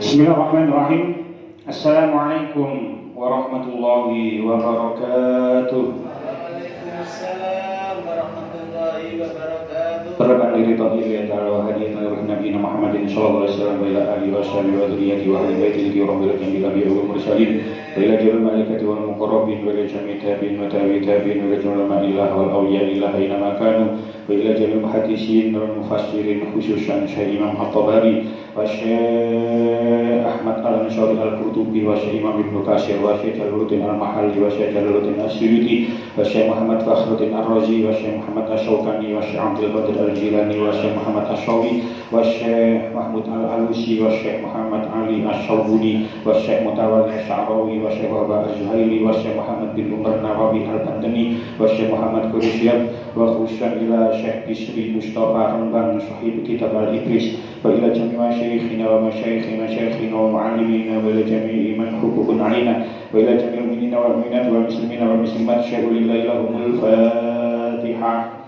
Bismillahirrahmanirrahim. Assalamualaikum warahmatullahi wabarakatuh. Waalaikumsalam warahmatullahi wabarakatuh. Berkat diri tauhid wa hadiyatan Nabi Muhammadin sallallahu alaihi wasallam wa ila alihi wa sahbihi wa dzurriyyati wa ahli baitihi kiromil jamil anbiya wal mursalin wa ila jami'il malaikati wal muqarrabin wa ila jami'i tabi'in wa tabi'i tabi'in wa ila jami'il ilah wal awliya ila aina ma kanu wa ila jami'il muhaddisin wal mufassirin khususan Syekh Imam At-Tabari wa Syekh Ahmad Al-Ansari Al-Qurtubi wa Syekh Imam Ibnu Katsir wa Syekh Jalaluddin Al-Mahalli wa Syekh Jalaluddin As-Suyuti wa Syekh Muhammad Fakhruddin Ar-Razi wa Syekh Muhammad Asy-Syaukani wa Syekh Abdul Qadir Al-Jilani wa Syekh Muhammad Asy-Syawi wa Syekh Mahmud Al-Alusi wa Syekh Muhammad Ali Asy-Syawbuni wa Syekh Mutawalli Asy-Sya'rawi wa Syekh Wahab Az-Zuhaili wa Syekh Muhammad bin Umar Nawawi Al-Bandani wa Syekh Muhammad Quraisyab wa khususan ila Syekh Bisri Mustafa Rembang sahib kitab Al-Ibris wa ila jami'a syekhina wa masyayikhina syekhina wa mu'allimina wa ila jami'i man hukukun alina wa ila jami'il mu'minina wal mu'minat wal muslimina wal muslimat syahdulillahi lahumul Fatihah.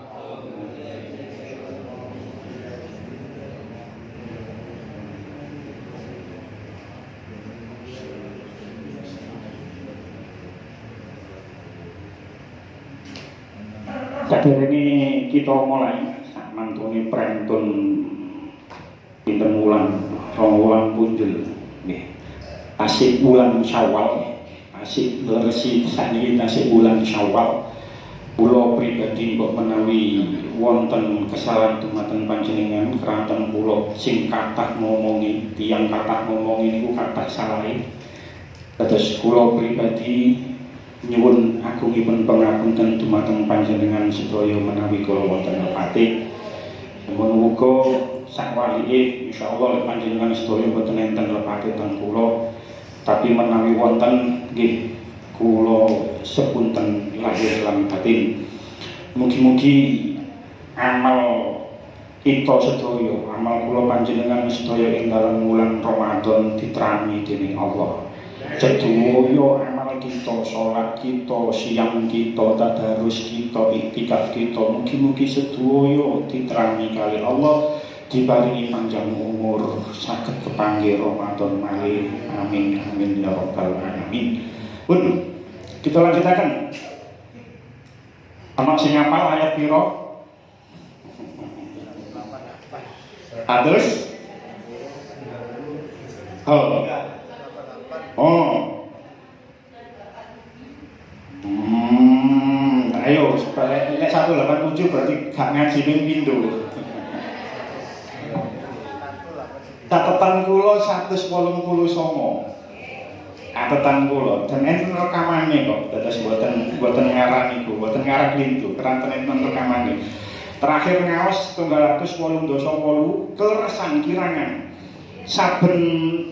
Saat ini kita mulai mantune prentun pinten wulan rong wulan punjul nggih. Asik bulan Syawal, asik resi sakniki asik bulan Syawal. Kula pribadi mbok menawi wonten kesalahan dumateng panjenengan keranten kula sing kathah ngomongi, tiyang kathah ngomongi niku kathah salahe. Dados kula pribadi nyuwun agungipun pangapunten dumateng panjenengan sedaya menawi kula wonten lepate. Muga sakwalike insyaallah panjenengan sedaya boten enten lepate teng kula, tapi menawi wonten nggih kula sepunten lahir lan batin. Mugi-mugi amal kita sedaya, amal kula panjenengan sedaya ing dalem wulan Ramadan diterami dening Allah. Sedaya amal kita, sholat kita, siang kita, tadarus kita, iktikaf kita, mugi-mugi sedaya diterami kali Allah, diparingi panjang umur, saged kepanggih Ramadan malih. Amin amin ya rabbal alamin. Pun kita lanjutaken. Ana sing hafal ayat pira? Terus? Ayo, supaya ini 187 berarti gak ngaji ning pindho. Catatan kula 189. Catatan kula dan enten rekamane kok, dados boten ngarang niku, boten ngarang lintu, keranten enten rekamane. Terakhir ngaos 388 kleresan kirangan. Saben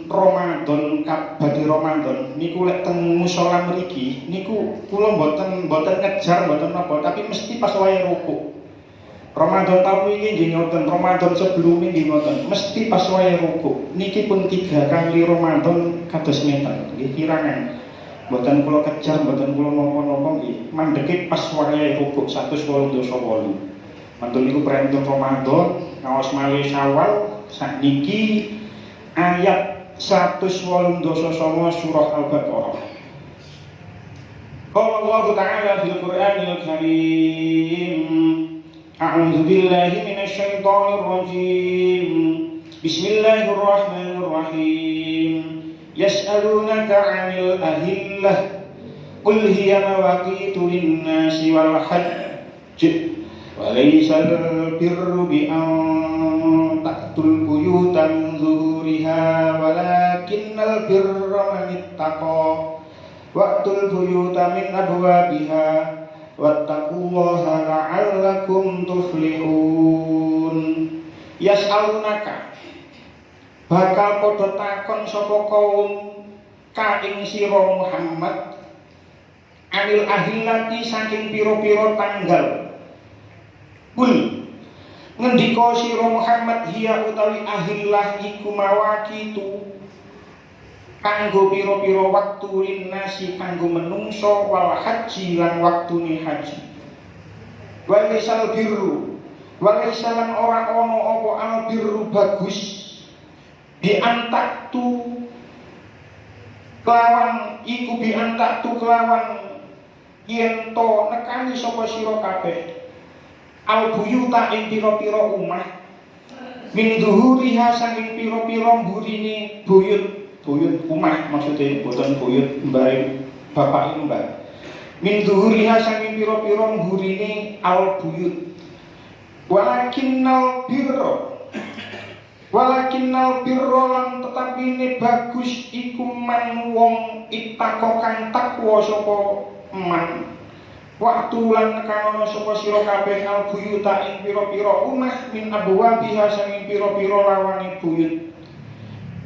Ramadan kabadi Ramadan niku lek teng musala mriki niku kula mboten ngejar mboten napa, tapi mesti pas wayahe rukuk. Ramadan tahun ini nggih ngoten, Ramadan sebelumnya nggih ngoten, mesti pas wayahe rukuk. Niki pun 3 kali Ramadan kados ngeten nggih kirangan. Mboten kula kejar, mboten kula napa-napa nggih, mandheke pas wayahe rukuk 188. Mantun niku prentun Ramadan, ngaos malih Syawal sakniki ayat 189 surah Al-Baqarah. Qala Allah Ta'ala fil Qur'anil Karim. A'udzu billahi minasy syaithanir rajim. Bismillahirrahmanirrahim. Yas'alunaka 'anil ahillah. Qul hiya mawaqitu lin-nasi wal hajj. Wa laysal birru bi an ta'tul buyuta min zuhuriha walakinnal birra man ittaqa wa'tul buyuta min abwabiha wattaqullaha la'allakum tuflihun. Yas'alunaka bakal padha takon sapa kaum ka ing sira Muhammad anil ahillati saking pira-pira tanggal. Kul ngendika sira Muhammad hiya utawi ahillah iku mawaqitu kanggo pira-pira wektu linnasi kanggo menungso wal haji lan waktune haji. Wa lisal birru Walaisalan ora ono apa albirru bagus Biantaktu kelawan iku biantaktu kelawan yen to nekani sapa sira kabeh al buyuta ing pira-pira omah min dhuhuriha saking pira-pira mburine buyut omah, maksudnya boten buyut mbare bapak mbak. Min dhuhuriha saking pira-pira mburine al buyut. Walakinnal birra lan tetapi ini bagus iku man wong ittakokan takwa sapa man. Waktu lan nekanono sapa sira kabeh al buyuta ing pira-pira omah min abwabiha saking pira-pira lawange buyut.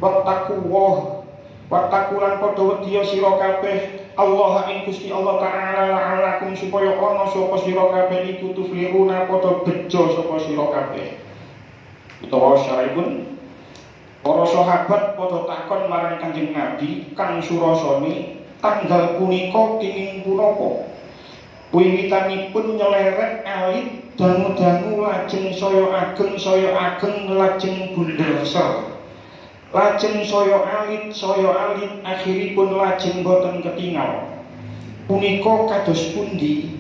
Wattaqu lan padha wedya sira kabeh Allah ing Gusti Allah taala la'allakum supaya ana sapa sira kabeh iku tuflihuna padha bejo sapa sira kabeh. Utawa syaripun para sahabat padha takon marang Kanjeng Nabi kang surasane tanggal punika kenging punapa. Wiwitanipun nyeleret alit dangu-dangu lajeng saya ageng lajeng bundeser. Lajeng saya alit akhiripun lajeng boten ketingal. Punika kados pundi?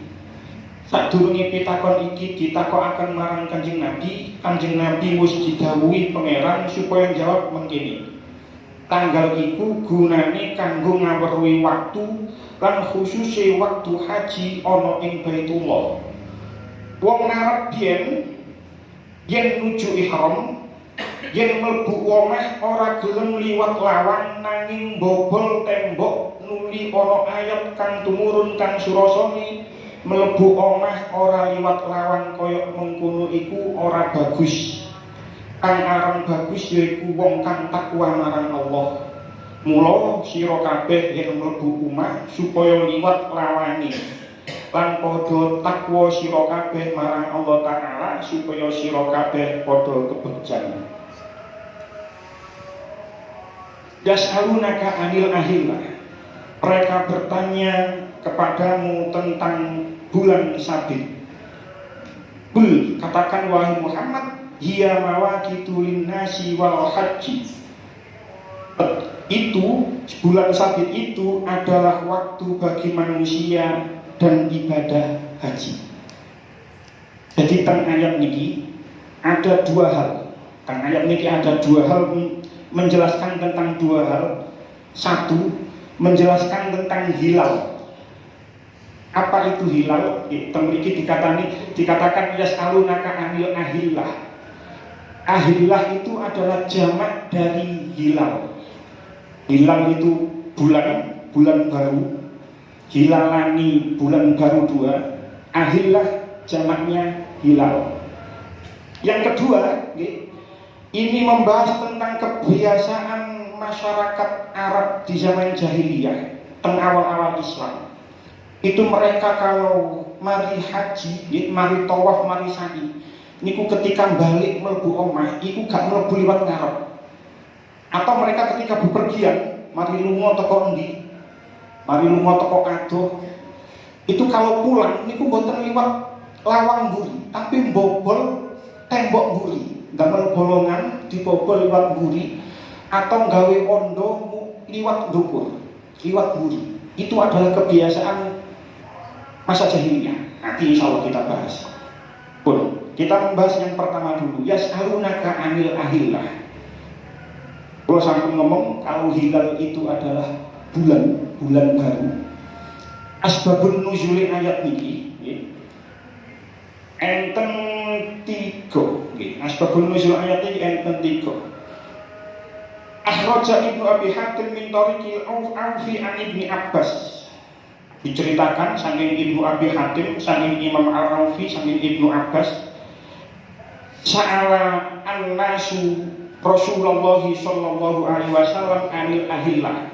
Sadurunge pitakon iki ditakokaken marang Kanjeng Nabi wis didhawuhi pangeran supaya jawab mengkene. Tanggal iku gunane kanggo ngaweruhi waktu lan khususe waktu haji ana ing Baitullah. Wong ngarep yen nuju ihram, yen mlebu omah ora gelem liwat lawang nanging bobol tembok nuli ana ayat kang tumurun kang surasane mlebu omah ora liwat lawang kaya mengkono iku ora bagus. Kang aran bagus yaiku wong kang takwa marang Allah. Mula sira kabeh yen mlebu omah supaya liwat lawange. Lan padha takwa sira kabeh marang Allah taala supaya sira kabeh padha kebegjan. Yas'alunaka anil ahillah. Mereka bertanya kepadamu tentang bulan sabit. Qul, katakan wahai Muhammad, hiya mawaqitu linnasi wal haji. Itu bulan sabit itu adalah waktu bagi manusia dan ibadah haji. Jadi teng ayat niki ada dua hal. Teng ayat niki ada dua hal menjelaskan tentang dua hal. Satu, menjelaskan tentang hilal. Apa itu hilal? Teng mriki dikatakan yas'alunaka anil ahillah. Ahillah itu adalah jamak dari hilal. Hilal itu bulan baru. Hilalani bulan baru 2. Ahillah jamaknya hilal. Yang kedua, ini membahas tentang kebiasaan masyarakat Arab di zaman jahiliyah, teng awal-awal Islam. Itu mereka kalau mari haji, mari tawaf, mari sa'i, niku ketika balik mlebu omah, iku gak mlebu liwat ngarep. Atau mereka ketika bepergian, mari lunga teko endi, mari lunga teko adoh, itu kalau pulang niku mboten liwat lawang mburi, tapi mbobol tembok mburi, damel bolongan dibobol liwat mburi, atau gawe ondo liwat dhuwur, liwat mburi. Itu adalah kebiasaan masa jahiliyah. Nanti insya Allah kita bahas. Pun kita membahas yang pertama dulu. Yas'alunaka anil ahillah. Kalau sampai ngomong kalau hilal itu adalah bulan baru. Asbabun nuzuli ayat niki enten 3. Asbabun nuzul ayat niki enten 3. Akhraja Ibnu Abi Hatim min tariqil Aufi an Ibni Abbas. Diceritakan saking Ibnu Abi Hatim, saking Imam Al-Aufi, saking Ibnu Abbas, sa'ala an-nasu Rasulullah sallallahu alaihi wasallam anil ahillah.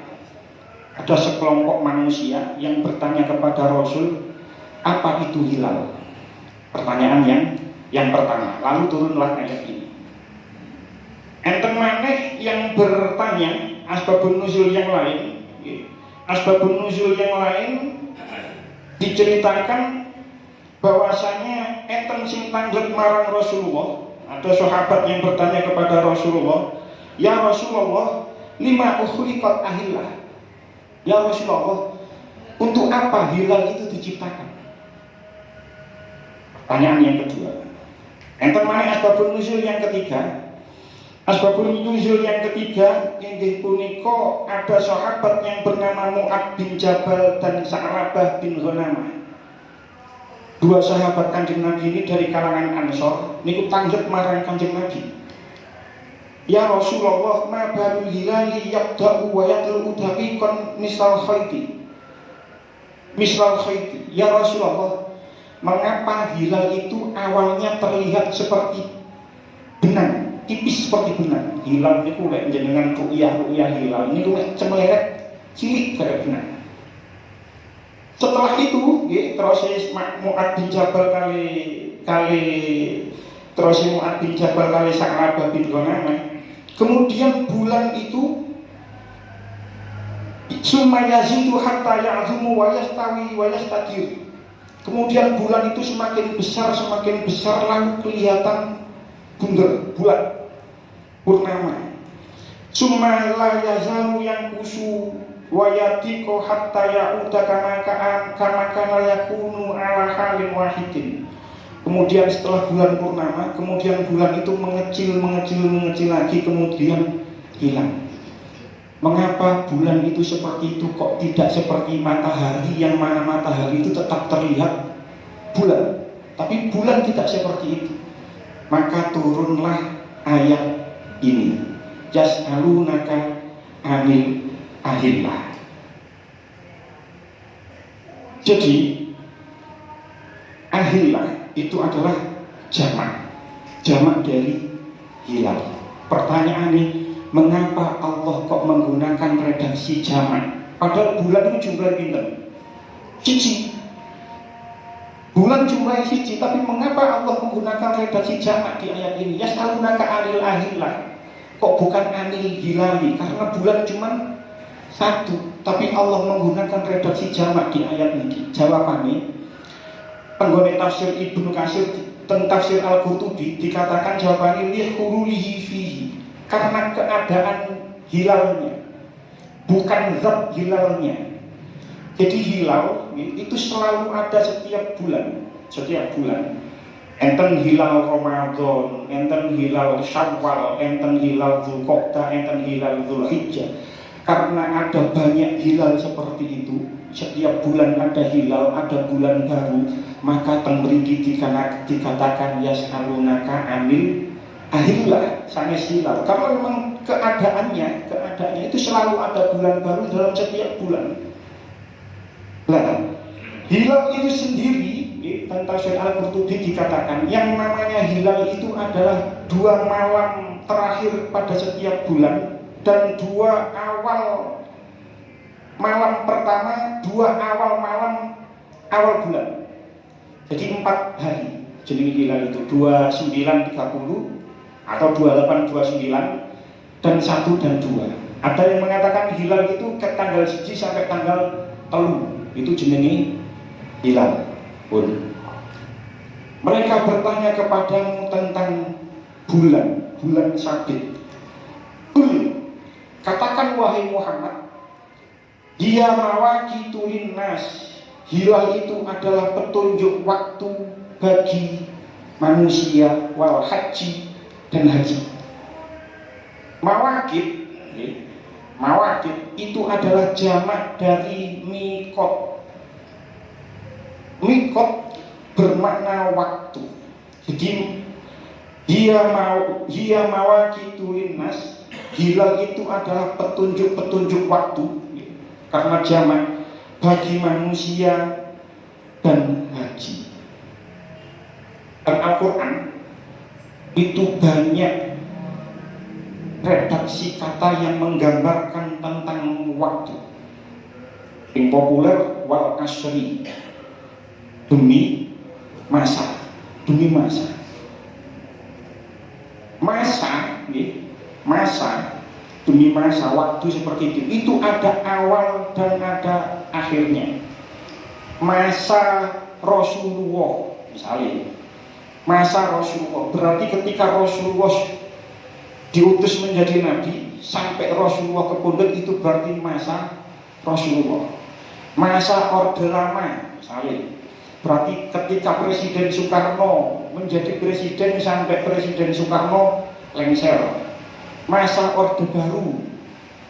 Ada sekelompok manusia yang bertanya kepada Rasul, apa itu hilal? Pertanyaan yang pertama. Lalu turunlah ayat ini. Enten maneh yang bertanya asbabun nuzul yang lain. Asbabun nuzul yang lain diceritakan bahwasanya enten sing tangglet marang Rasulullah. Ada sahabat yang bertanya kepada Rasulullah, ya Rasulullah, lima ukhliqat ahillah. Ya Rasulullah, untuk apa hilal itu diciptakan? Pertanyaan yang kedua. Enten maneh asbabun nuzul yang ketiga. Asbabun nuzul yang ketiga inggih punika ada sahabat yang bernama Mu'ad bin Jabal dan Sa'labah bin Ghanamah. Dua sahabat Kanjeng Nabi ini dari kalangan Ansor niku tanggep marang Kanjeng Nabi. Ya Rasulullah, ma balul hilali yabda'u wa yatlu daqiqan misal khayti. Misal khayti. Ya Rasulullah, mengapa hilal itu awalnya terlihat seperti benang, tipis seperti benang. Hilal niku lek jenengan ru'yah hilal niku lek cemleret cilik kaya benang. Setelah itu, proses Mu'ad bin Jabal Mu'ad bin Jabal kali Sa'labah bin Ghanamah. Kemudian bulan itu summa yazidu hatta ya'zumu wa yastawi wa yastadir. Kemudian bulan itu semakin besar lalu kelihatan bundar, bulat, purnama. Summa la yazalu yang kusu wayatiko hatta ya'uda kama kana yakunu ala halin wahidin. Kemudian setelah bulan purnama, kemudian bulan itu mengecil lagi, kemudian hilang. Mengapa bulan itu seperti itu, kok tidak seperti matahari, yang mana matahari itu tetap terlihat bulan, tapi bulan tidak seperti itu. Maka turunlah ayat ini, yas'alunaka anil ahillah. Jadi ahillah itu adalah jamak dari hilal. Pertanyaannya, mengapa Allah kok menggunakan redaksi jamak? Padahal bulan itu jumlah pinten? Siji. Bulan jumlah siji, tapi mengapa Allah menggunakan redaksi jamak di ayat ini? Yas'alunaka anil ahillah. Kok bukan anil hilali? Karena bulan cuma satu, tapi Allah menggunakan redaksi jamak di ayat ini. Jawabannya, penggone tafsir Ibnu Katsir tentang tafsir Al-Qurtubi dikatakan jawabannya lihurulihi fihi, karena keadaan hilalnya, bukan zat hilalnya. Jadi hilal itu selalu ada setiap bulan. Enten hilal Ramadan, enten hilal Syawal, enten hilal Dzulqa'dah, enten hilal Dzulhijjah. Karena ada banyak hilal seperti itu, setiap bulan ada hilal, ada bulan baru, maka tembriki dikatakan yas'alunaka anil ahillah, sanes hilal. Karena memang keadaannya itu selalu ada bulan baru dalam setiap bulan. Nah, hilal itu sendiri, tentang tafsir Al-Qurtubi dikatakan yang namanya hilal itu adalah 2 malam terakhir pada setiap bulan dan 2 awal malam pertama, 2 awal malam awal bulan. Jadi 4 hari. Jadi hilal itu 29-30 atau 28-29 dan 1 dan 2. Ada yang mengatakan hilal itu ke tanggal 1 sampai tanggal 3. Itu jenenge hilal pun. Mereka bertanya kepadamu tentang bulan sabit. Katakan wahai Muhammad, dia mawaqitu linnas. Hilal itu adalah petunjuk waktu bagi manusia, wal haji dan haji. Mawaqit itu adalah jamak dari mikot. Mikot bermakna waktu. Jadi dia mawaqitu linnas. Hilal itu adalah petunjuk-petunjuk waktu, karena jamak bagi manusia dan haji. Dan Al-Quran itu banyak redaksi kata yang menggambarkan tentang waktu. Yang populer wal asri, demi masa. Masa demi masa, waktu seperti itu ada awal dan ada akhirnya. Masa Rasulullah misalnya, masa Rasulullah berarti ketika Rasulullah diutus menjadi nabi sampai Rasulullah kepundhut, itu berarti masa Rasulullah. Masa Orde Lama misalnya, berarti ketika Presiden Soekarno menjadi presiden sampai Presiden Soekarno lengser. Masa Orde Baru,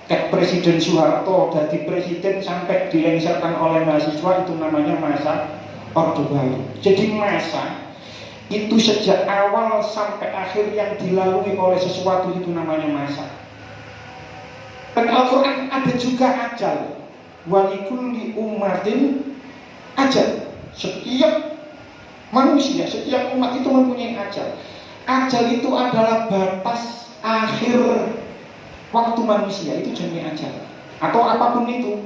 kayak Presiden Soeharto jadi presiden sampai dilengserkan oleh mahasiswa, itu namanya masa Orde Baru. Jadi masa itu sejak awal sampai akhir yang dilalui oleh sesuatu itu namanya masa. Dan Al-Quran ada juga ajal. Walikulli ummatin ajal. Setiap manusia, setiap umat itu mempunyai ajal. Ajal itu adalah batas akhir waktu manusia, itu jenis ajal. Atau apapun itu.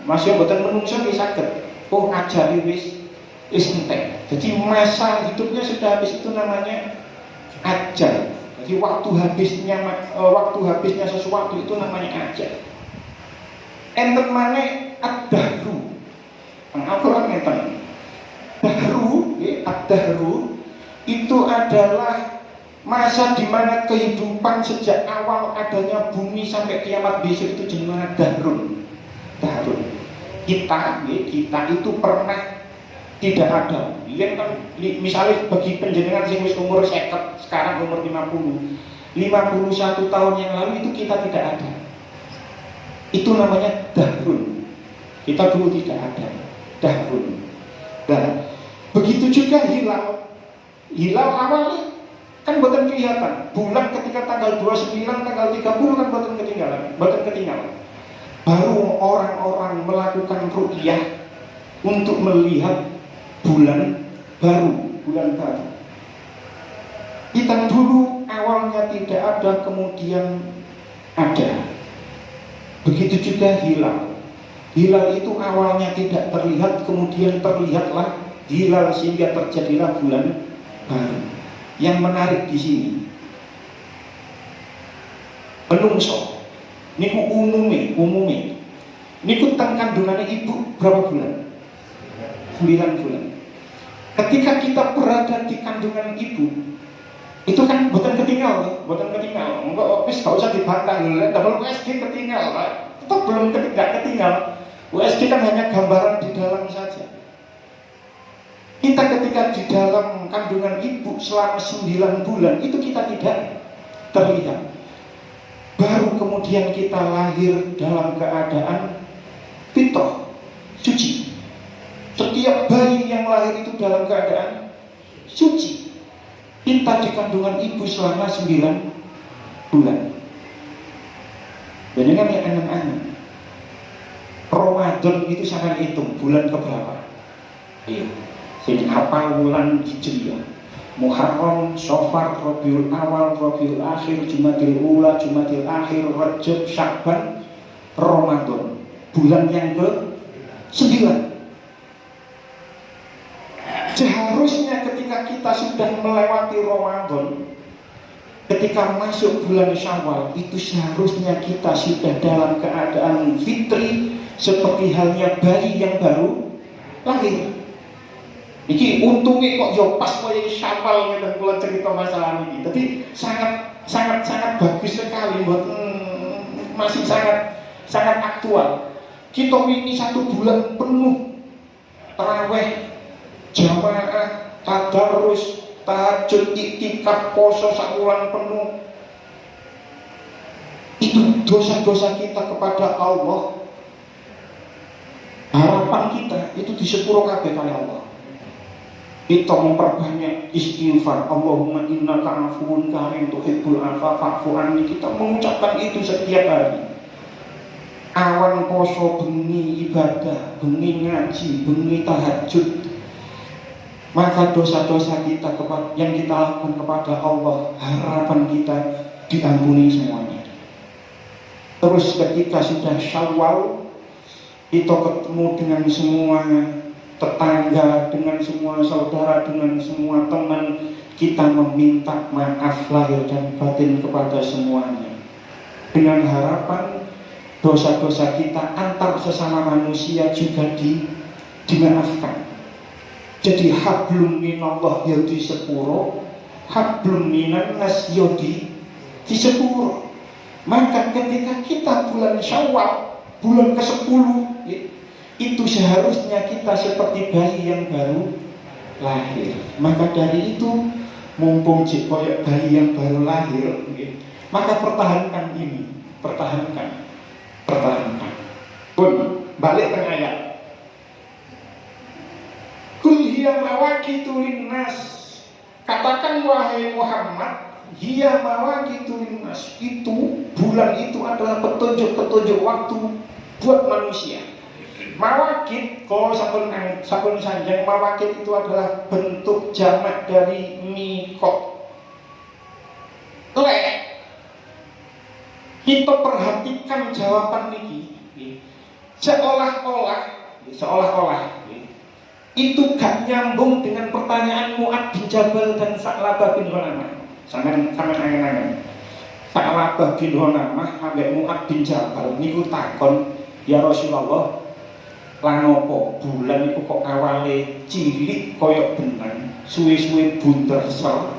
Masih boten menungso bisa saged. Oh, ajal wis entek. Jadi masa hidupnya sudah habis, itu namanya ajal. Jadi waktu habisnya sesuatu itu namanya ajal. Enten maneh ad-dahru. Al-Qur'an ngeten. Dahru, ad-dahru itu adalah masa di mana kehidupan sejak awal adanya bumi sampai kiamat besok itu jenenge dahrun. Dahrun. Kita itu pernah tidak ada. Lihat kan, misalnya bagi penjenengan sing wis umur 50, sekarang umur 50, 51 tahun yang lalu itu kita tidak ada. Itu namanya dahrun. Kita dulu tidak ada. Dahrun. Dan begitu juga hilal. Hilal awalnya kan boten kelihatan. Bulan ketika tanggal 29, tanggal 30 kan boten ketinggalan. Baru orang-orang melakukan ru'yah untuk melihat bulan baru. Kita dulu awalnya tidak ada, kemudian ada. Begitu juga hilal. Hilal itu awalnya tidak terlihat, kemudian terlihatlah hilal sehingga terjadilah bulan baru. Yang menarik di sini, menungso niku umume niku teng kandungannya ibu berapa bulan? 9 bulan. Ketika kita berada di kandungan ibu, itu kan boten ketinggal. Enggak, wis gak usah dibantah lho, double USG ketinggal, Pak. Itu belum ketinggal. USG kan hanya gambaran di dalam saja. Kita ketika di dalam kandungan ibu selama 9 bulan, itu kita tidak terlihat. Baru kemudian kita lahir dalam keadaan fitrah, suci. Setiap bayi yang lahir itu dalam keadaan suci. Kita di kandungan ibu selama 9 bulan. Jangan yang aneh-aneh. Ramadan itu sangat hitung bulan keberapa? Iya. Jadi apa bulan Hijriah? Muharram, Safar, Rabiul Awal, Rabiul Akhir, Jumadil Ula, Jumadil Akhir, Rajab, Sya'ban, Ramadan. Bulan yang ke-9. Seharusnya ketika kita sudah melewati Ramadan, ketika masuk bulan Syawal, itu seharusnya kita sudah dalam keadaan fitri, seperti halnya bayi yang baru lahir. Iki untungnya kok yo pas koyo Syawal ngeten kula cerita masalah ini. Tapi sangat bagus sekali, masih sangat aktual. Kita ini 1 bulan penuh tarawih, jamaah, tadarus, tahajud, iktikaf, poso sakulan penuh. Itu dosa-dosa kita kepada Allah. Harapan kita itu disepuro kabeh kali Allah. Kita memperbanyak istighfar. Allahumma innaka afuwun karim tuhibbul afwa fa'fu anni. Kita mengucapkan itu setiap hari. Awan poso, bengi ibadah, bengi ngaji, bengi tahajud. Maka dosa-dosa kita yang kita lakukan kepada Allah, harapan kita diampuni semuanya. Terus ketika sudah Syawal, kita ketemu dengan semua tetangga, dengan semua saudara, dengan semua teman, kita meminta maaf lahir dan batin kepada semuanya, dengan harapan dosa-dosa kita antar sesama manusia juga dimaafkan. Jadi hablum minallah ya di sepuro, hablum minan nas ya di sepuro. Maka ketika kita bulan Syawal, bulan ke-10, itu seharusnya kita seperti bayi yang baru lahir. Maka dari itu, mumpung koyok bayi yang baru lahir, maka pertahankan ini, pertahankan. Pun balik ke ayat. Kul hiya mawaqitu linnas. Katakan wahai Muhammad, hiya mawaqitu linnas. Itu bulan itu adalah petunjuk-petunjuk waktu buat manusia. Mawaqit, kalau sabun sanjang, mawaqit itu adalah bentuk jamak dari miqat. Kita perhatikan jawaban ini, seolah-olah itu gak nyambung dengan pertanyaan Mu'ad bin Jabal dan Sa'labah bin Ghanamah. Sampeyan angen-angen. Sa'labah bin Ghanamah ambek Mu'ad bin Jabal niku takon, ya Rasulullah, lan opo bulan iku kok awale cilik koyok benang, suwe-suwe bunder ser,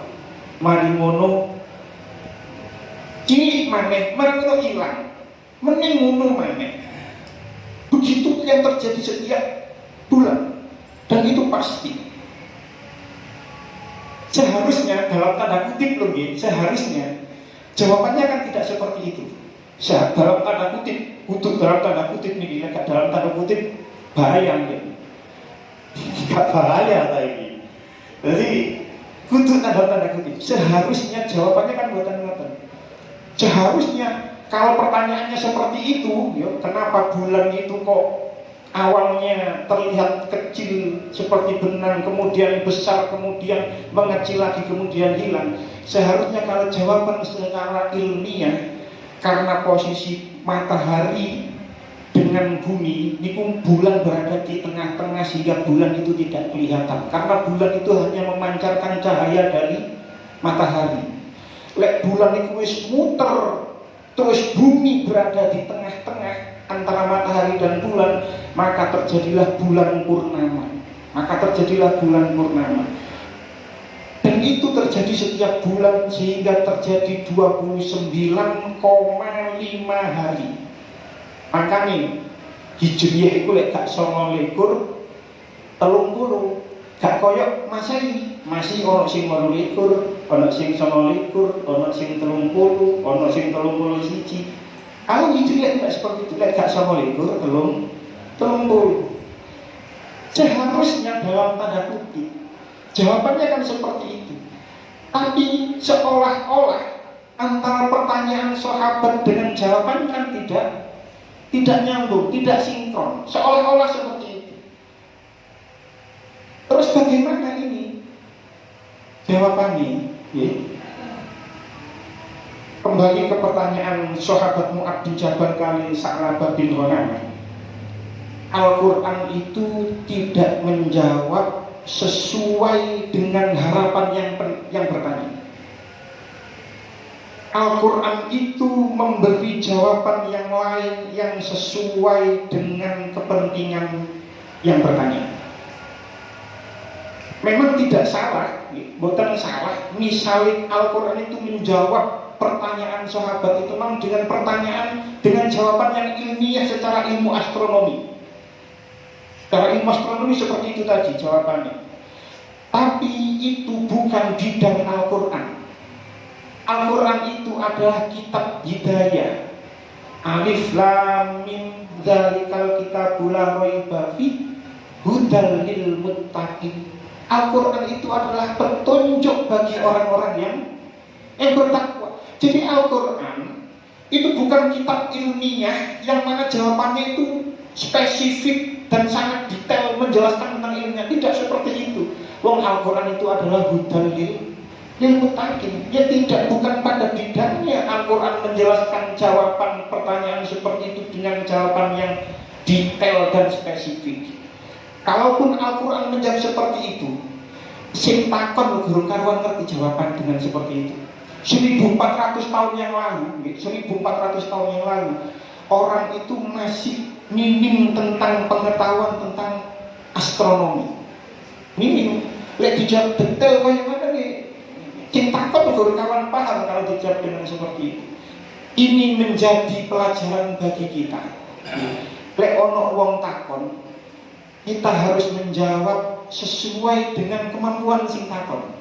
mari ngono cilik maneh, mari ngono ilang, meneng ngono maneh. Begitu yang terjadi setiap bulan, dan itu pasti. Seharusnya dalam tanda kutip loh, seharusnya jawabannya kan tidak seperti itu. Dalam tanda kutip, untuk dalam tanda kutip nih, dalam tanda kutip bahaya nih, nggak bahaya tadi. Jadi kudu dalam tanda kutip. Seharusnya jawabannya kan buatan. Seharusnya kalau pertanyaannya seperti itu, kenapa bulan itu kok awalnya terlihat kecil seperti benang, kemudian besar, kemudian mengecil lagi, kemudian hilang. Seharusnya kalau jawaban secara ilmiah, karena posisi matahari dengan bumi, ini bulan berada di tengah-tengah sehingga bulan itu tidak kelihatan. Karena bulan itu hanya memancarkan cahaya dari matahari. Lek bulan itu wis muter, terus bumi berada di tengah-tengah antara matahari dan bulan, maka terjadilah bulan purnama. Dan itu terjadi setiap bulan sehingga terjadi 29,5 hari. Makanya Hijriyah itu lek gak 29, 30, gak koyok Masehi. Masih ono sing 28, ono sing 29, ono sing 30, ono sing 31. Kalau Hijriyah tidak seperti itu, lek gak 29, 30. Seharusnya dalam tanda kutip jawabannya kan seperti itu. Tapi seolah-olah antara pertanyaan sahabat dengan jawaban kan tidak nyambung, tidak sinkron. Seolah-olah seperti itu. Terus bagaimana ini jawabannya? Kembali ke pertanyaan sahabat Mu'ad bin Jabal kali Sa'labah bin Ghanamah. Al-Quran itu tidak menjawab sesuai dengan harapan yang bertanya. Al-Quran itu memberi jawaban yang lain yang sesuai dengan kepentingan yang bertanya. Memang tidak salah, bukan salah. Misalnya Al-Quran itu menjawab pertanyaan sahabat itu memang dengan pertanyaan, dengan jawaban yang ilmiah secara ilmu astronomi. Secara ilmu astronomi seperti itu tadi jawabannya. Tapi itu bukan bidang Al-Quran. Al-Quran itu adalah kitab hidayah. Alif lam mim dzalikal kitabul la raiba fi hudal lil muttaqin. Al-Quran itu adalah petunjuk bagi orang-orang yang bertakwa. Jadi Al-Quran itu bukan kitab ilmiah yang mana jawabannya itu spesifik dan sangat detail menjelaskan tentang ilmunya. Tidak seperti itu. Wong Al-Quran itu adalah hudal lil muttaqin. Ya tidak, bukan pada bidangnya Al-Quran menjelaskan jawaban pertanyaan seperti itu dengan jawaban yang detail dan spesifik. Kalaupun Al-Quran menjawab seperti itu, sing takon guru karuan ngerti jawaban dengan seperti itu. 1400 tahun yang lalu, 1400 tahun yang lalu, orang itu masih minim tentang pengetahuan tentang astronomi. Minim. Lek dijawab detail kayak mana nih? Sing takon uga kawan paham kalau dijawab dengan seperti itu. Ini menjadi pelajaran bagi kita. Lek ono wong takon, kita harus menjawab sesuai dengan kemampuan sing takon.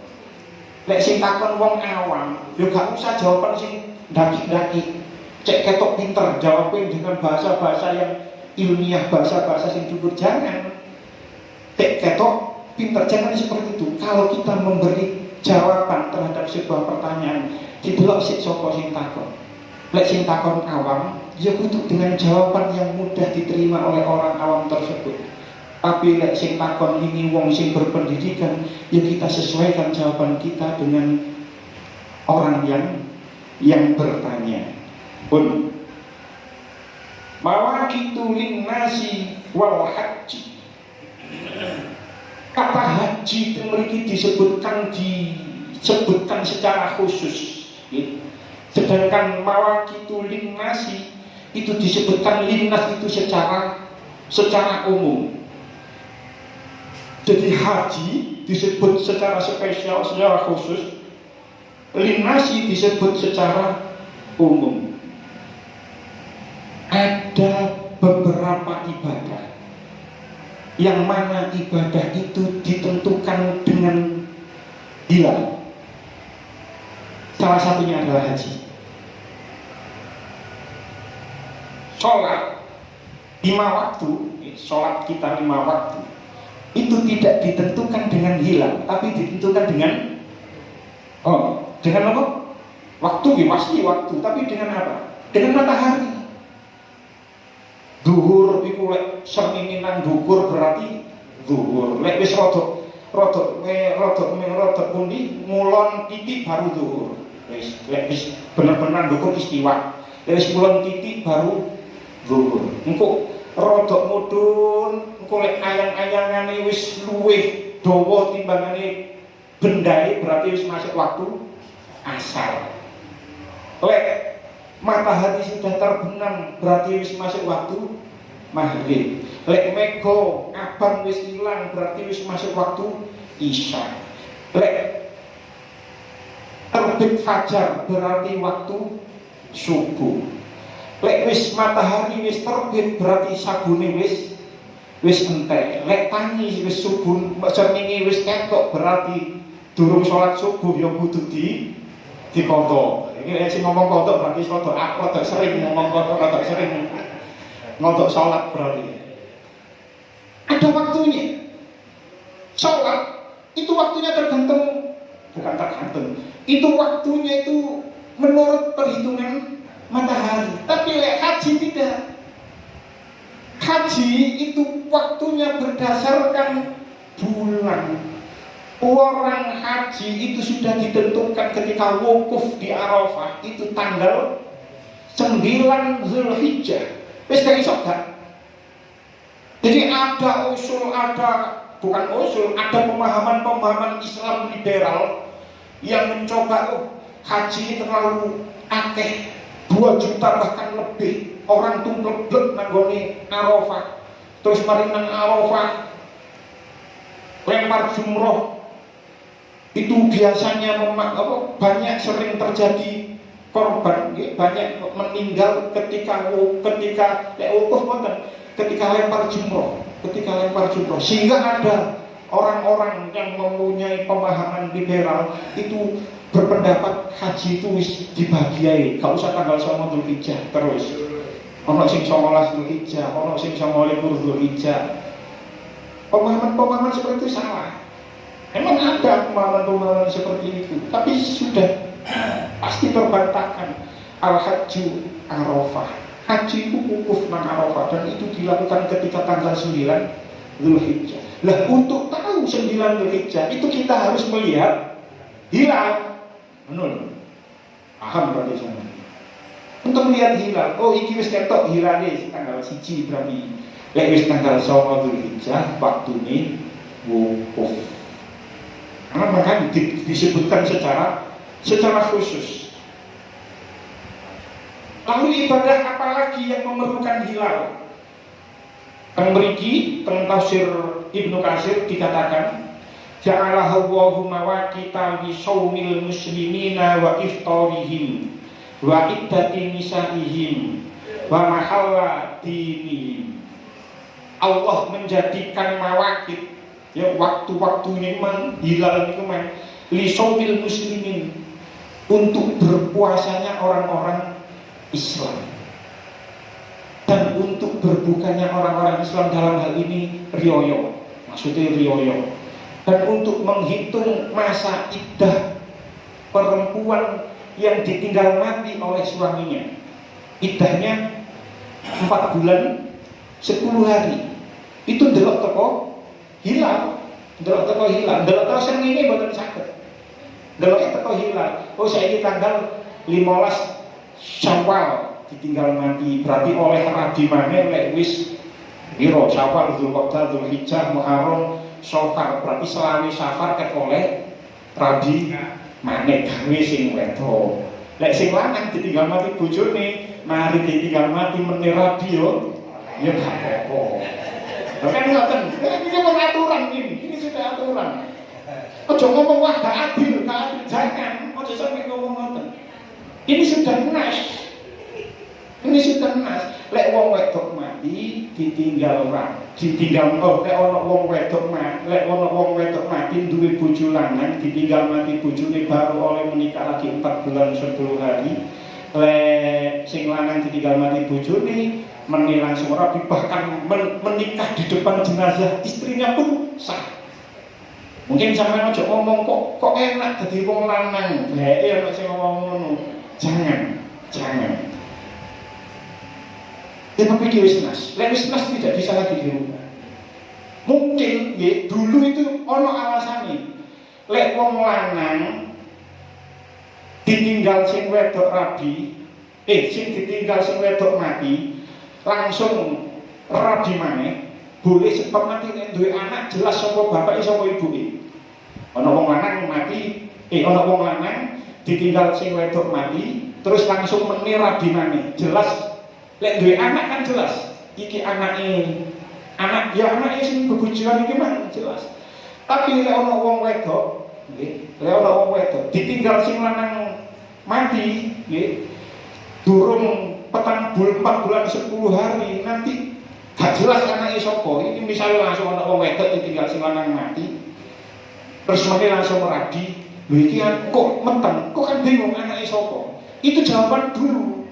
Lek sing takon wong awam, yo gak usah jawaban sing daki-daki. Cek ketok pinter, jawabnya dengan bahasa-bahasa yang ilmiah, bahasa-bahasa sing dhuwur, jangan. Cek ketok pinter, jangan seperti itu. Kalau kita memberi jawaban terhadap sebuah pertanyaan, didelok sik sapa sing takon. Lek sing takon awam, ya kudu dengan jawaban yang mudah diterima oleh orang awam tersebut. Tapi lek sing takon ini wong sing berpendidikan, ya kita sesuaikan jawaban kita dengan orang yang bertanya. Pun mawaqitu linnasi wal haji. Kata haji itu memiliki disebutkan secara khusus. Sedangkan mawaqitu linnasi itu disebutkan linnas itu secara umum. Jadi haji disebut secara spesial, secara khusus. Linnasi disebut secara umum. Ada beberapa ibadah yang mana ibadah itu ditentukan dengan hilal. Salah satunya adalah haji. Sholat 5 waktu, sholat kita 5 waktu itu tidak ditentukan dengan hilal, tapi ditentukan dengan dengan apa? Waktu, ya pasti waktu, tapi dengan apa? Dengan matahari. Zuhur iku lek srengenge nang dhuwur berarti zuhur. Lek wis rada pundi ngulon titik baru zuhur. Lek wis bener-bener dhuwur istiwa. Lek wis ngulon titik baru zuhur. Engko rada mudhun, engko lek ayang-ayangane wis luwih dawa timbangane bendae berarti wis masuk waktu asar. Lek matahari sudah terbenam berarti wis masuk waktu maghrib. Lek mego abang wis hilang berarti wis masuk waktu isya. Lek terbit fajar berarti waktu subuh. Lek wis matahari wis terbit berarti sabune wis entek. Lek tangi wis subuh srengenge wis ketok berarti durung salat subuh ya kudu dikodok. Ini sing ngomong kodok berarti kodok sering ngomong kodok sering ngodok sholat berarti. Ada waktunya. Sholat itu waktunya bukan tergantung. Itu waktunya itu menurut perhitungan matahari. Tapi lek haji tidak. Haji itu waktunya berdasarkan bulan. Orang haji itu sudah ditentukan ketika wukuf di Arafah itu tanggal 9 Zulhijjah. Wis gak iso gak. Jadi ada pemahaman Islam liberal yang mencoba haji terlalu akeh, 2 juta bahkan lebih orang tumplek nanggone Arafah. Terus mari nang Arafah lempar jumroh. Itu biasanya banyak sering terjadi korban, banyak meninggal ketika lempar jumroh, sehingga ada orang-orang yang mempunyai pemahaman liberal itu berpendapat haji itu wis dibagiai, gak usah tanggal 9 Dzulhijjah terus. Ono sing 19 Dzulhijjah, ono sing 29 Dzulhijjah. Pemahaman seperti itu salah. Memang ada pemahaman seperti itu, tapi sudah pasti terbantahkan. Al-Hajju Arafah. Haji itu wukuf nang Arafah dan itu dilakukan ketika tanggal 9 Dzulhijjah. Lah untuk tahu 9 Dzulhijjah itu kita harus melihat hilal. Menurut paham berarti sama. Untuk melihat hilal, iki wis ketok hilale tanggal 1 berarti. Lek wis tanggal 9 Dzulhijjah waktune wukuf. Karena maka disebutkan secara khusus. Lalu ibadah apa lagi yang memerlukan hilal? Teng mriki teng tafsir Ibnu Katsir dikatakan Ja'alallahu mawaqita li shaumil muslimina wa iftarihim wa iddati nisaihim wa mahalla dinihim. Allah menjadikan mawaqit, ya, waktu-waktu ini memang hilal itu memang li shaumil muslimin, untuk berpuasanya orang-orang Islam dan untuk berbukanya orang-orang Islam, dalam hal ini riyoyo, maksudnya riyoyo, dan untuk menghitung masa iddah perempuan yang ditinggal mati oleh suaminya. Iddahnya 4 bulan 10 hari. Itu ndelok teko hilal, ndelok teko hilal, ndelok teko srengenge mboten saged. Ndelok teko hilal. Oh, saiki tanggal 15 Syawal ditinggal mati, berarti oleh rabi maneh lek wis piro Syawal, Dzulqa'dah, Dzulhijjah, Muharram, Safar, berarti selawe Safar ket oleh rabi maneh gawe sing wedok. Lek sing lanang ditinggal mati bojone, mari ditinggal mati meneh rabi yo, ya gak apa-apa. Lha kan ngoten, ini wong aturan ini sudah aturan. Ojo ngomong wah gak adil, jangan, ojo sampe ngomong ngoten. Ini sudah nas. Ini sudah nas. Lek wong wedok mati ditinggal lek ana wong wedok mati, lek ana wong wedok mati duwe bojo lanang ditinggal mati bojone baru oleh menikah lagi 4 bulan 10 hari. Lek sing lanang ditinggal mati bojone meneh langsung rabi, bahkan menikah di depan jenazah istrinya pun sah. Mungkin sampeyan aja ngomong kok enak dadi wong lanang, bae ana sing ngomong ngono. Jangan. Tapi wis nas. Lek wis nas tidak bisa lagi dirubah. Mungkin ya, dulu itu ono alasane. Lek wong lanang ditinggal sing wedok rabi, sing ditinggal sing wedok mati, langsung rabi maneh, boleh sebab nanti nek duwe anak jelas sapa bapake sapa ibuke. Ana wong lanang mati, ana wong lanang ditinggal sing wedok mati, terus langsung meneh rabi maneh. Jelas lek duwe anak kan jelas iki anake sing bebojoan iki mah jelas. Tapi lek ana wong wedok, ditinggal sing lanang mati, nggih, durung 4 bulan 10 hari, nanti gak jelas anake sapa. Ini misalnya langsung ana wong wedok ditinggal sing lanang mati, terus meneh langsung rabi. Lho iki kok meteng, kok kan bingung anake sapa. Itu jawaban dulu.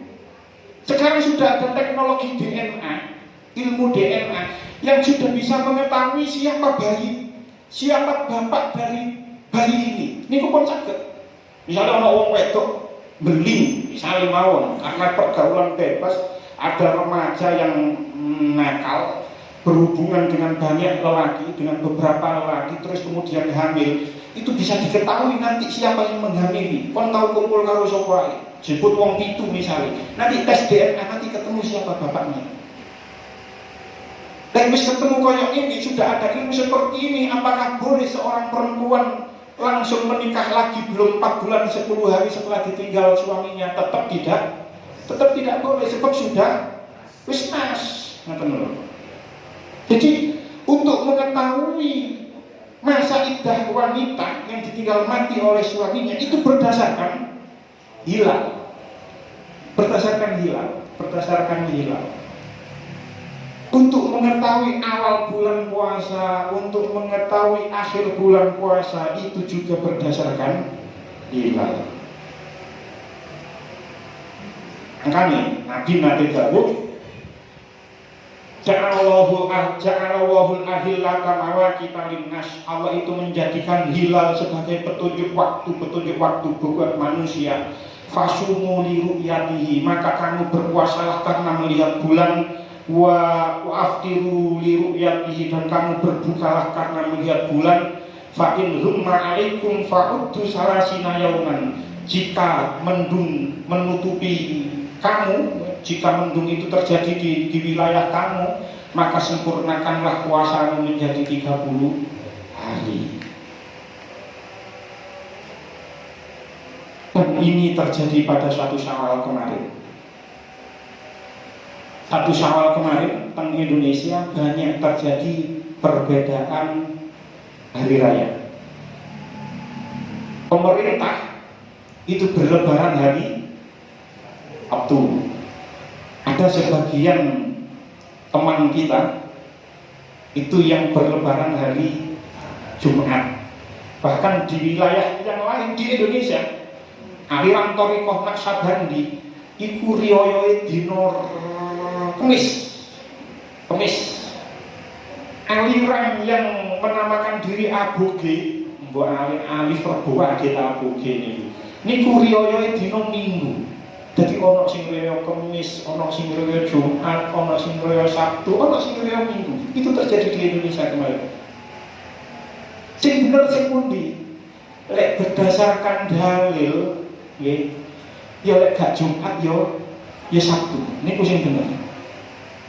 Sekarang sudah ada teknologi DNA, ilmu DNA yang sudah bisa mengetahui siapa bapak dari bayi ini. Niku pun saged. Misalnya ana wong wedok beling, misalnya mawon, karena pergaulan bebas, ada remaja yang nakal, berhubungan dengan banyak lelaki, dengan beberapa lelaki, terus kemudian hamil. Itu bisa diketahui nanti siapa yang menghamili. Kon tahu kumpul karo sapa ae, jebut wong 7 misalnya, nanti tes DNA nanti ketemu siapa bapaknya. Dan wis ketemu koyok ini, sudah ada ilmu seperti ini, apakah boleh seorang perempuan langsung menikah lagi belum 4 bulan 10 hari setelah ditinggal suaminya? Tetap tidak boleh, sebab sudah wis nas. Jadi untuk mengetahui masa iddah wanita yang ditinggal mati oleh suaminya itu berdasarkan hilal. Untuk mengetahui awal bulan puasa, untuk mengetahui akhir bulan puasa, itu juga berdasarkan hilal. Makanya Nabi Dawud Ja'allahu ahillata mawaqita linnas. Allah itu menjadikan hilal sebagai petunjuk waktu buat manusia. Fasumu li ru'yatihi, maka kamu berpuasalah karena melihat bulan. Wa aftiru li ru'yatihi, dan kamu berbukalah karena melihat bulan. Fa in humma 'alaikum fa'uddu salasina yauman. Jika mendung menutupi kamu, jika mendung itu terjadi di wilayah kamu, maka sempurnakanlah puasamu menjadi 30 hari. Dan ini terjadi pada 1 Syawal kemarin. 1 Syawal kemarin di Indonesia banyak terjadi perbedaan hari raya. pemerintah itu berlebaran hari Sabtu. Ada sebagian teman kita itu yang berlebaran hari Jumat. Bahkan di wilayah yang lain di Indonesia, aliran Thariqah Naqsabandi iku riyoyoe dina Kemis. Aliran yang menamakan diri aboge, mbok alif Rebo age aboge niku riyoyoe dina Minggu. Jadi ono sing riyo Kemis, ono sing riyo Jumat, ono sing riyo Sabtu, ono sing riyo Minggu. Itu terjadi di Indonesia kemarin. Sing bener sing pundi? Lek berdasarkan dalil, nggih. Ya lek gak Jumat ya Sabtu. Niku sing bener.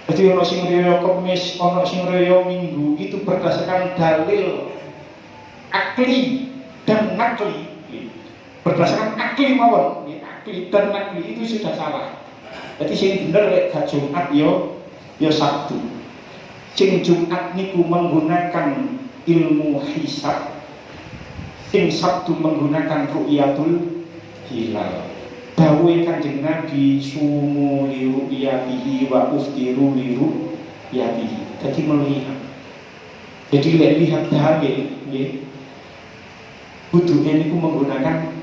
Jadi ono sing riyo Kemis, ono sing riyo Minggu, itu berdasarkan dalil akli dan nakli. Berdasarkan akli mawon, akli dan nakli itu sudah salah. Jadi sing bener lek gak Jumat ya Sabtu. Sing Jumat niku menggunakan ilmu hisab, sing Sabtu menggunakan ru'yatul hilal. Dawuhe Kanjeng Nabi sumu li ru'yatihi wa uftiru li ru'yatihi. Jadi melihat. Jadi lihat dalil nggih. Kudunya niku menggunakan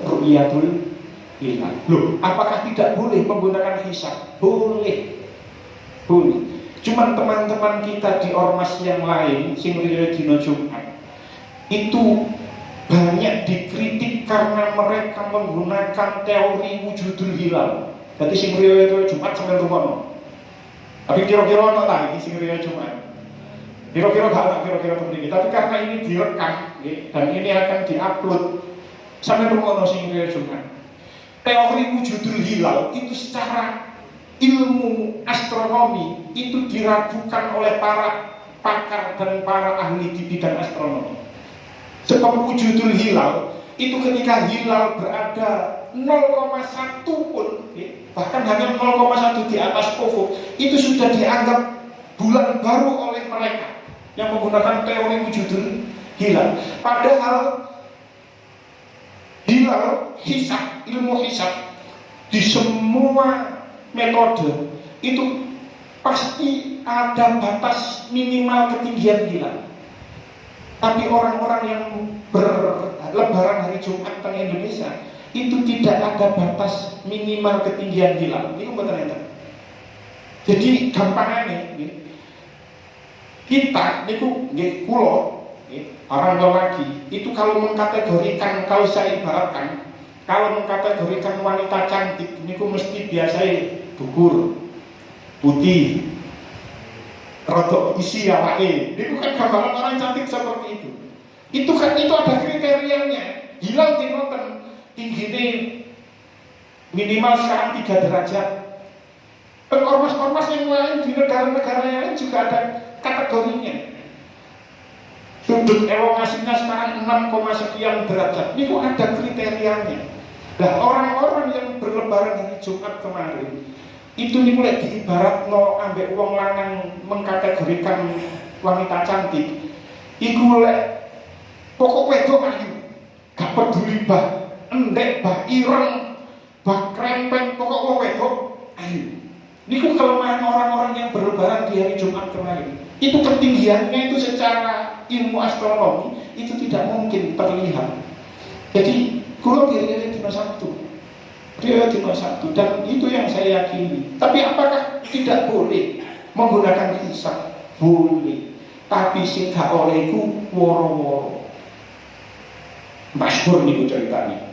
ru'yatul hilal. Loh, apakah tidak boleh menggunakan hisab? Boleh. Cuman teman-teman kita di ormas yang lain sing riyo dina Jumat itu banyak dikritik karena mereka menggunakan teori wujudul hilal. Jadi sing riyo Jumat sampeyan rumono. Tapi kira-kira ono ta iki sing riyo Jumat? Kira-kira gak ono kira-kira begini. Tapi karena ini direkam dan ini akan diupload, sampeyan rumono sing riyo Jumat. Teori wujudul hilal itu secara ilmu astronomi itu diragukan oleh para pakar dan para ahli di bidang astronomi. Sebab wujudul hilal itu ketika hilal berada 0,1 pun, bahkan hanya 0,1 di atas ufuk, itu sudah dianggap bulan baru oleh mereka yang menggunakan teori wujudul hilal. Padahal hilal hisab, ilmu hisab di semua metode itu pasti ada batas minimal ketinggian hilal. Tapi orang-orang yang berlebaran hari Jumat di Indonesia itu tidak ada batas minimal ketinggian hilal. Ini betul. Jadi gampangane kita niku nggih kula orang lelaki itu kalau mengkategorikan, kalau saya ibaratkan, kalau mengkategorikan wanita cantik niku mesti biasanya dukur, putih, rodok isi awake. Niku kan gambaran orang cantik seperti itu. Itu kan itu ada kriterianya. Hilal dinonton tingginya minimal sekarang 3 derajat. Dan ormas-ormas yang lain di negara-negara yang lain juga ada kategorinya. Sudut elongasinya sekarang 6, sekian derajat. Niku ada kriterianya. Nah, orang-orang yang berlebaran hari Jumat kemarin itu niku lek diibaratno ambek wong lanang mengkategorikan wanita cantik. Iku lek pokok wedok ayu. Gak peduli bah endek, bah ireng, bah krempeng, pokok wong wedok ayu. Niku kelemahan orang-orang yang berlebaran di hari Jumat kemarin. Itu ketinggiannya itu secara ilmu astronomi itu tidak mungkin terlihat. Jadi kula diri dina Sabtu. Dia dina Sabtu dan itu yang saya yakini. Tapi apakah tidak boleh menggunakan hisab? Boleh. Tapi sing gak oleh iku woro-woro. Masyhur niku ceritanya.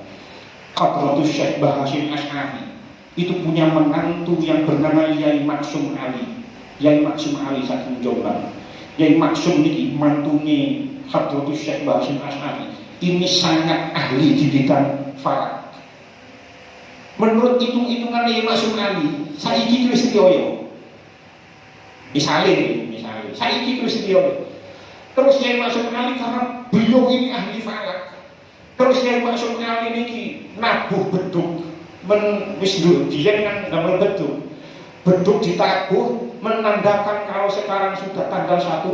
Hadratus Syekh Bahasyim Asy'ari itu punya menantu yang bernama Yai Maksum Ali. Yai Maksum Ali saking Jombang. Yai Maksum niki mantune Hadratus Syekh Bahasyim Asy'ari. Ini sangat ahli di bidang falak. Menurut hitung-hitungan Yai Maksum Ali, saiki wis riyo. Misalnya, saiki wis riyo. Terus Yai Maksum Ali karena beliau ini ahli falak. Terus Yai Maksum Ali niki nabuh beduk. Wis diyen kan damel beduk. Beduk ditabuh menandakan kalau sekarang sudah tanggal 1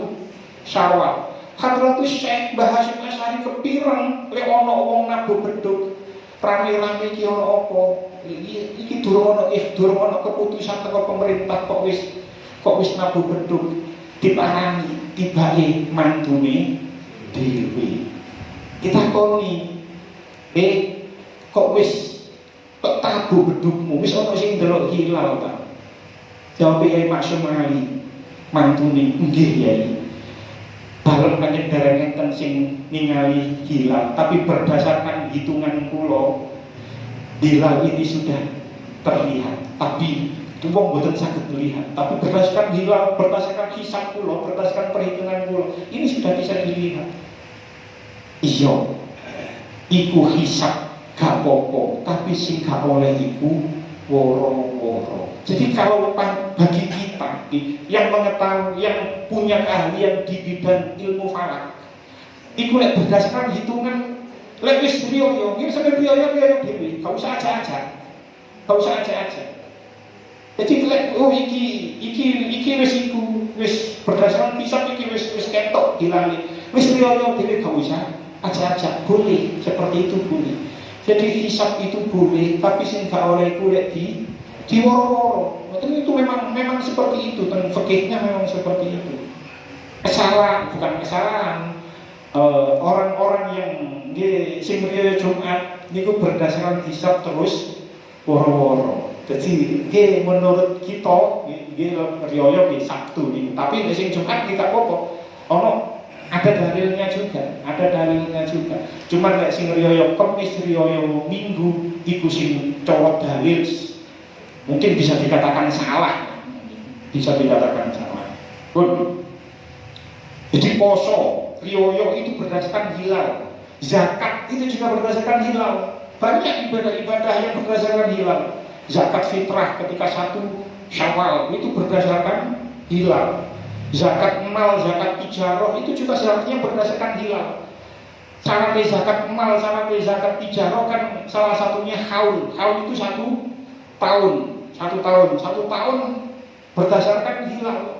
Syawal. Hadratus Syekh Mbah Hasyim Asy'ari kepireng lek ana wong nabuh bedhug rame-rame iki ana apa? Iki durung ana keputusan teko pemerintah kok wis nabuh bedhug diparani tibake mantune dhewe. Kita koni kok tabuh bedhugmu wis ana sing ndelok hilal ta. Jawab Yai Maksum Ali mantune nggih Yai. Balem kanjeng dereng enten sing ningali hilal, tapi berdasarkan hitungan kula hilal ini sudah terlihat, tapi itu wong boten saged melihat. Tapi berdasarkan hilal, berdasarkan hisab kula, berdasarkan perhitungan kula, ini sudah bisa dilihat. Iya, iku hisab gak apa-apa, tapi sing gak oleh iku woro-woro. Jadi kalau bagi kita yang mengetahui, yang punya keahlian di bidang ilmu falak, itu berdasarkan hitungan wis riyo, ini sampai riyo dhewe, gak usah aja. Jadi iki wis berdasarkan hisab iki wis ketok hilale. Wis riyo dhewe gak usah aja, boleh seperti itu boleh. Jadi hisab itu boleh, tapi sing gak oleh iku lek di woro-woro. Itu memang seperti itu, dan fikihnya memang seperti itu. Bukan kesalahan. Orang-orang yang sing riyo Jumat niku berdasarkan hisab terus woro-woro. Jadi menurut kita riyo Sabtu nih, tapi sing Jumat kita apa? Ada dalilnya juga. Cuman lek sing riyo Kamis, riyo Minggu iku sing cowok dalil mungkin bisa dikatakan salah. Pun. Jadi poso, riyo itu berdasarkan hilal. Zakat itu juga berdasarkan hilal. Banyak ibadah-ibadah yang berdasarkan hilal. Zakat fitrah ketika 1 Syawal itu berdasarkan hilal. Zakat mal, zakat tijarah itu juga seharusnya berdasarkan hilal. Syarat zakat mal, syarat zakat tijarah kan salah satunya haul. Haul itu 1 tahun. 1 tahun berdasarkan hilal.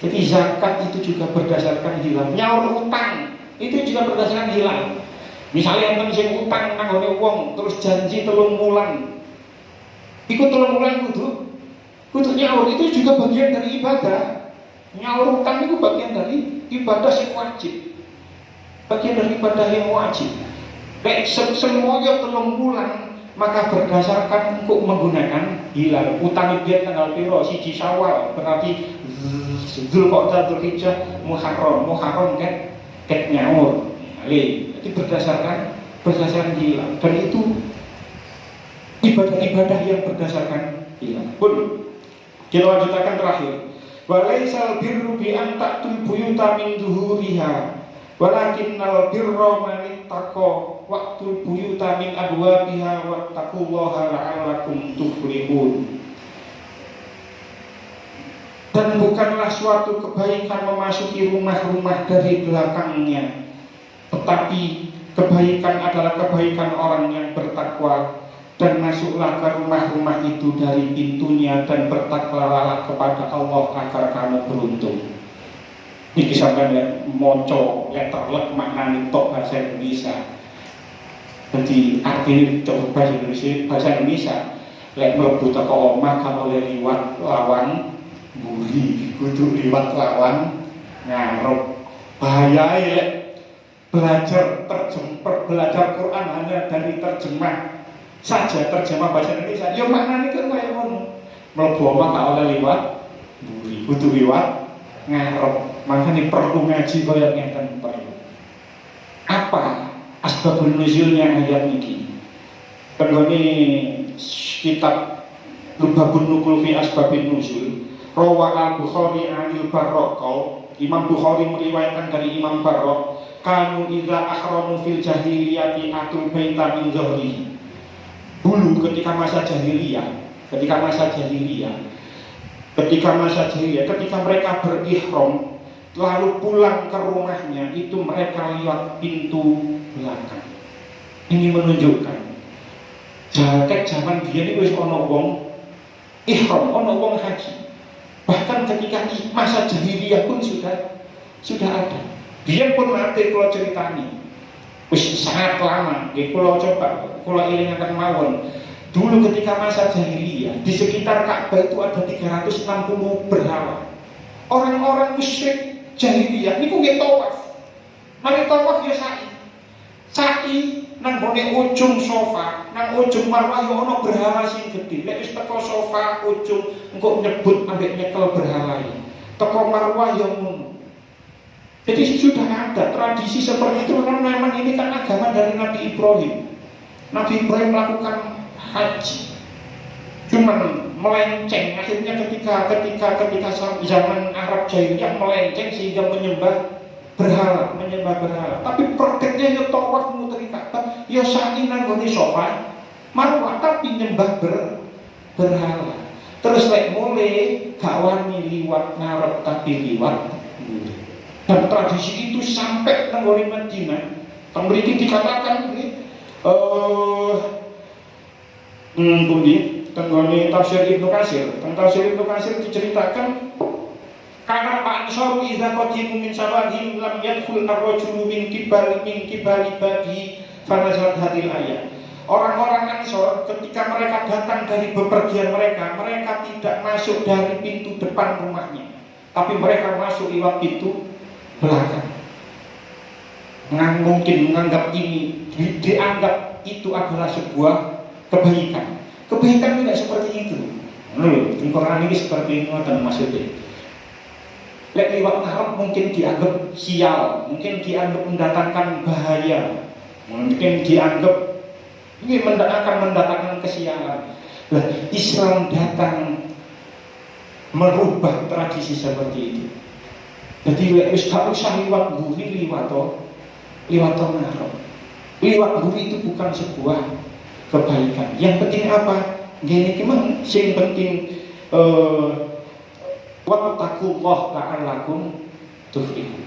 Jadi zakat itu juga berdasarkan hilal. Nyaur utang itu juga berdasarkan hilal. Misalnya yang sing utang nanggone wong terus janji 3 bulan. Iku 3 bulan kudu nyaur, itu juga bagian dari ibadah. Nyaur utang itu bagian dari ibadah yang wajib. Nek semuanya 3 bulan, maka berdasarkan untuk menggunakan hilal. Utang dia tanggal piro 1 Syawal, berarti Dzulqa'dah, Dzulhijjah, Muharram ket nyaur. Itu berdasarkan hilal. Dan itu ibadah-ibadah yang berdasarkan hilal. Pun kita lanjutkan terakhir. Walaisal birru bi an ta'tul buyuta min zuhuriha, walakinnal birra man ittaqa waqtul buyuta min abwabiha wattaqullaha la'allakum tuflihun. Dan bukanlah suatu kebaikan memasuki rumah-rumah dari belakangnya, tetapi kebaikan adalah kebaikan orang yang bertakwa. Dan masuklah ke rumah-rumah itu dari pintunya, dan bertakwalah kepada Allah agar kamu beruntung. Ini sampai moco letterlek maknanya tok bahasa Indonesia. Jadi artinya coba bahasa Indonesia lek mlebu teko omah kamu liwat lawan buri, kudu liwat lawan ngarep. Bahaya lek belajar Quran hanya dari terjemah saja, terjemah bahasa Indonesia. Ya maknanya kan kaya ngono. Mlebu omah gak oleh liwat buri, kudu liwat ngarep. Makanya perlu ngaji kaya ngeten perlu. Apa asbabun nuzulnya ayat ini? Penggone kitab Lubabun Nukul fi Asbabin Nuzul, Rawa al-Bukhari anil Barraqah, Imam Bukhari meriwayatkan dari Imam Barraq, kanu idza ahramu fil jahiliyati atul baita min zuhrihi. Dulu ketika masa jahiliyah, ketika mereka berihram lalu pulang ke rumahnya, itu mereka lewat pintu belakang. Ini menunjukkan jaket zaman biyen iki wis ana wong ihram, ana wong haji. Bahkan ketika masa jahiliyah pun sudah sudah ada. Biar pun nanti kalau ceritani, wis sangat lama. Kalau coba, kalau ilingaken mawon. Dulu ketika masa jahiliyah, di sekitar Ka'bah itu ada 360 berhala. Orang-orang musyrik jahiliyah niku nggih tawaf. Mari tawaf ya sa'i nang gone ujung sofa, nang ujung marwah yo ana berhala sing gedhe. Nek wis teko sofa ujung engko nyebut ambek nyekel berhala iki. Teko marwah yo ngono. Jadi sudah ada tradisi seperti itu karena memang ini kan agama dari Nabi Ibrahim. Nabi Ibrahim melakukan haji, cuman melenceng akhirnya ketika zaman Arab jahiliyah melenceng sehingga menyembah berhala. Tapi prakteknya ya tawaf muteri Ka'bah, ya sa'i nang gone sofa marwah tapi nyembah berhala. Terus lek mulai gak wani liwat ngarep tapi liwat. Dan tradisi itu sampai nang gone Madinah. Mriki dikatakan tenggone tafsir Ibnu Katsir. Tafsir Ibnu Katsir diceritakan karena Pak Ansor idza qadimu min sawadhim lam yadkhul ar-rajulu min kibali badi fanazat hadil ayat. Orang-orang Ansor ketika mereka datang dari bepergian mereka tidak masuk dari pintu depan rumahnya, tapi mereka masuk lewat pintu belakang. Mungkin menganggap ini dianggap itu adalah sebuah kebaikan. Kebaikan tidak seperti itu. Loh, di Quran ini seperti itu dan maksudnya. Lek liwat ngarep mungkin dianggap sial, mungkin dianggap mendatangkan bahaya, mungkin dianggap ini akan mendatangkan kesialan. Nah, Islam datang merubah tradisi seperti itu. Jadi lek wis gak usah liwat buri liwat ngarep. Liwat buri itu bukan sebuah kebaikan. Yang penting apa? Gini memang yang penting wattaqullah la'allakum tuflihun.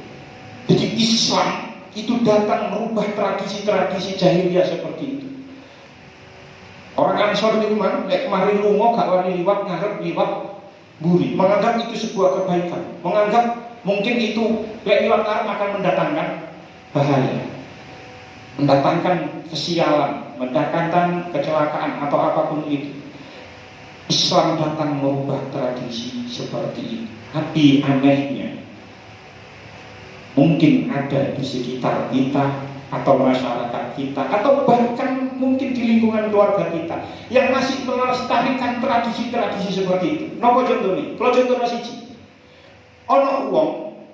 Jadi Islam itu datang merubah tradisi-tradisi jahiliyah seperti itu. Orang Ansor itu lek mari lunga gak wani liwat ngarep liwat buri, menganggap itu sebuah kebaikan, menganggap mungkin itu lek liwat ngarep akan mendatangkan bahaya, mendatangkan kesialan, mendatangkan kecelakaan atau apapun itu. Islam datang merubah tradisi seperti itu. Tapi anehnya mungkin ada di sekitar kita atau masyarakat kita atau bahkan mungkin di lingkungan keluarga kita yang masih melestarikan tradisi-tradisi seperti itu. Napa contohnya? Kalau contohnya siji, ono wong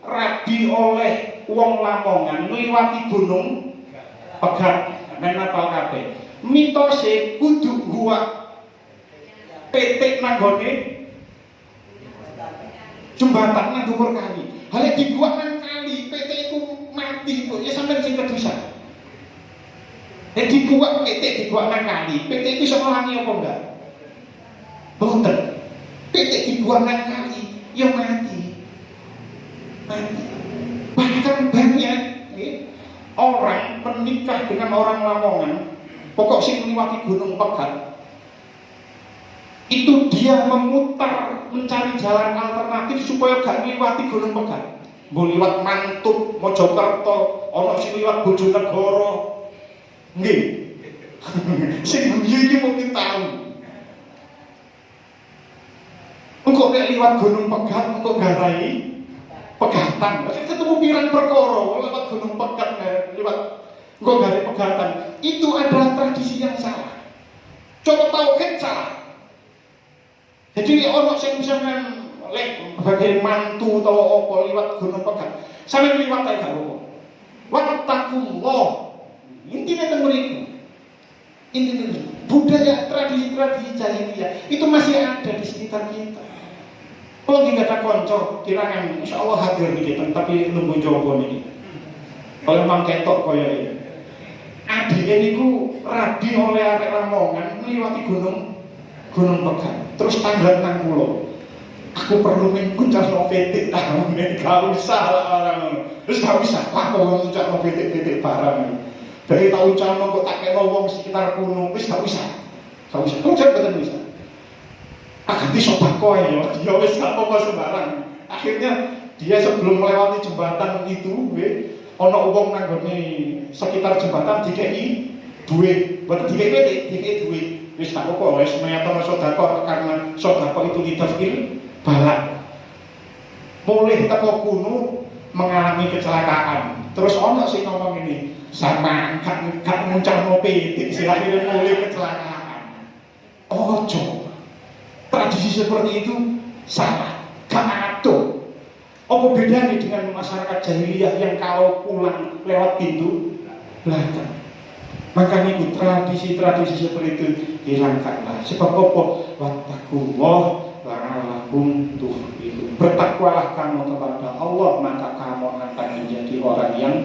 rabi oleh wong Lamongan ngliwati gunung Pegat men apal kabeh. Mitose kudu gua petik nanggone jembatan nang dhuwur kali. Hale dibuat nang kali, petik iku mati kok. Ya sampeyan sing kedusan. Dibuat petik dibuat nang kali, petik iku iso ngelangi apa enggak? Boten. Petik dibuat nang kali, ya mati. Bahkan banyak orang menikah dengan orang Lamongan, pokok sing ngliwati Gunung Pegat. Itu dia memutar mencari jalan alternatif supaya gak ngliwati Gunung Pegat. Mbok liwat Mantub, Mojokerto, ana sing liwat Bojonegoro. Nggih. Sing iki mungkin tahu. Engko nek liwat Gunung Pegat engko garai pegatan. Ketemu pirang perkara lewat Gunung Pegat liwat engko garai pegatan. Itu adalah tradisi yang salah. Coba tauhid salah. Jadi ono sing sampean lek bagian mantu utawa apa liwat Gunung Pegat. Sampeyan liwat ae gak apa-apa. Wattaqullah. Intine teng mriku. Intine budaya tradisi-tradisi jahiliyah itu masih ada di sekitar kita. Kalau nggih ada kanca kirangan insyaallah hadir niki tapi nunggu jowo niki. Kalau memang ketok kaya iki. Adike niku rabi oleh arek Lamongan ngliwati Gunung Pegat. Terus tanggal nang kula. Aku perlu nguncalno petik tahu nek gak usah lah orang. Terus gak usah lakon nguncalno petik-petik barang. Dari tau uncalno kok tak kena wong sekitar kono wis gak usah. Gak usah. Kok jan boten bisa. Ganti sedekah ya, wis gak apa-apa sembarang. Akhirnya Dia sebelum melewati jembatan itu, ono wong nanggone sekitar jembatan dikei duit, buat dikei duit. Wis tak apa wis meyaton sedekah karena sedekah itu lidafil balak. Mulai teko kuno mengalami kecelakaan. Terus ono sing ngomong ini, sama gak nguncalno pitik silahire mulai kecelakaan. Ojo. Tradisi seperti itu salah, gak atur. Apa bedanya dengan masyarakat jahiliyah yang kalau pulang lewat pintu belakang? Makanya itu tradisi-tradisi seperti itu hilangkanlah. Sebab apa? Wattaqullah la'allakum tuflihun. Bertakwalah kamu kepada Allah, maka kamu akan menjadi orang yang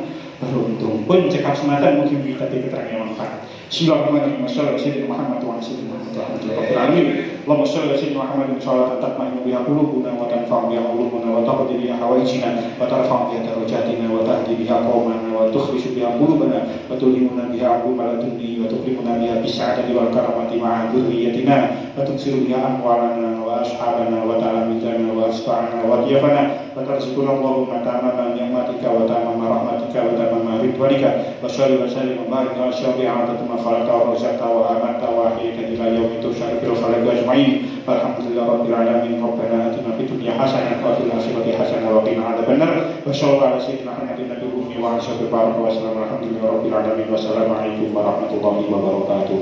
beruntung. Pun cekap sematan mungkin kita keterangan yang manfaat. Bismillahirrahmanirrahim. Wassalamualaikum warahmatullahi wabarakatuh. Allahumma shalli ala sayyidina Muhammadin shalatan tatma'innu biha qulubuna wa tanfa'u biha qulubuna wa taqdi biha hawaijina wa tarfa'u biha darajatina wa tahdi biha qaumana wa tukhrishu biha qulubana wa tulimuna biha aquma ladunni wa tukrimuna biha bis-sa'adati wal karamati ma'a dhurriyyatina wa tuksiru biha amwalana wa ashabana wa talamidana wa asfa'ana wa diyafana wa tarzuquna Allahumma tamama ni'matika wa tamama rahmatika wa tamama ridwanika wa shalli wa sallim wa barik ala syafi'atina ma falaka wa razaqta wa amata wa ahyayta ila yaumi tusyarifil falaka ajma'in. Alhamdulillahirabbil alamin. Rabbana atina fid dunya hasanah wa fil akhirati hasanah wa qina adzabannar. Wa sallallahu ala sayyidina Muhammadin nabiyil ummi wa ala alihi wa sahbihi wa sallam. Alhamdulillahirabbil alamin. Wassalamualaikum warahmatullahi wabarakatuh.